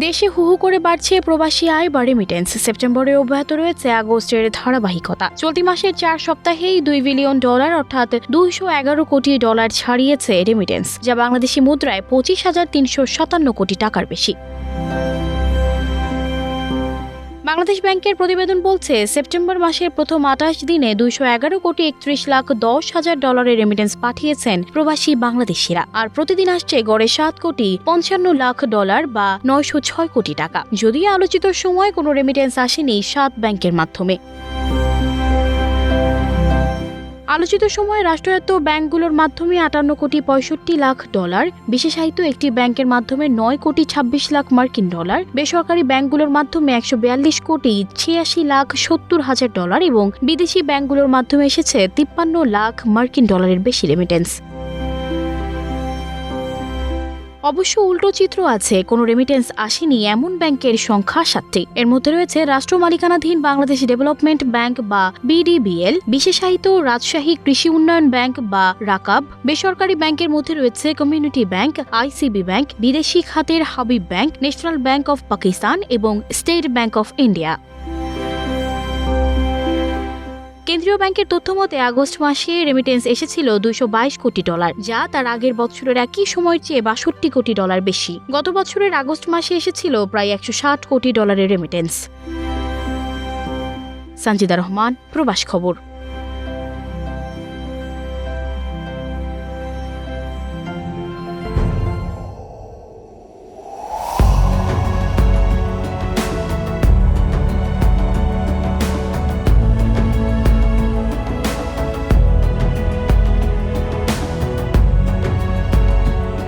দেশে হুহু করে বাড়ছে প্রবাসী আয় বা রেমিটেন্স। সেপ্টেম্বরে অব্যাহত রয়েছে আগস্টের ধারাবাহিকতা। চলতি মাসের 4 সপ্তাহেই $2 বিলিয়ন অর্থাৎ $211 কোটি ছাড়িয়েছে রেমিটেন্স, যা বাংলাদেশি মুদ্রায় 25,357 কোটি টাকার বেশি। বাংলাদেশ ব্যাংকের প্রতিবেদন বলছে, সেপ্টেম্বর মাসের প্রথম 28 দিনে $211,31,10,000 রেমিটেন্স পাঠিয়েছেন প্রবাসী বাংলাদেশিরা, আর প্রতিদিন আসছে গড়ে $7,55,00,000 বা 906 কোটি টাকা। যদিও আলোচিত সময় কোনো রেমিটেন্স আসেনি 7 ব্যাংকের মাধ্যমে। আলোচিত সময়ে রাষ্ট্রায়ত্ত ব্যাংকগুলোর মাধ্যমে $58,65,00,000, বিশেষায়িত একটি ব্যাংকের মাধ্যমে $9,26,00,000 বেসরকারি ব্যাংকগুলোর মাধ্যমে $42,86,70,000 এবং বিদেশি ব্যাংকগুলোর মাধ্যমে এসেছে $53,00,000 বেশি রেমিটেন্স। অবশ্য উল্টো চিত্র আছে, কোনো রেমিটেন্স আসেনি এমন ব্যাংকের সংখ্যা 7টি। এর মধ্যে রয়েছে রাষ্ট্র মালিকানাধীন বাংলাদেশ ডেভেলপমেন্ট ব্যাংক বা BDBL, বিশেষায়িত রাজশাহী কৃষি উন্নয়ন ব্যাংক বা রাকাব। বেসরকারি ব্যাংকের মধ্যে রয়েছে কমিউনিটি ব্যাংক, ICB ব্যাংক, বিদেশি খাতের Habib bank, national bank of Pakistan এবং স্টেট ব্যাংক অফ ইন্ডিয়া। কেন্দ্রীয় ব্যাংকের তথ্য মতে আগস্ট মাসে রেমিটেন্স এসেছিল $222 কোটি, যা তার আগের বছরের একই সময়ের চেয়ে $62 কোটি বেশি। গত বছরের আগস্ট মাসে এসেছিল প্রায় $160 কোটি রেমিটেন্স। সঞ্জিদা রহমান, প্রবাস খবর।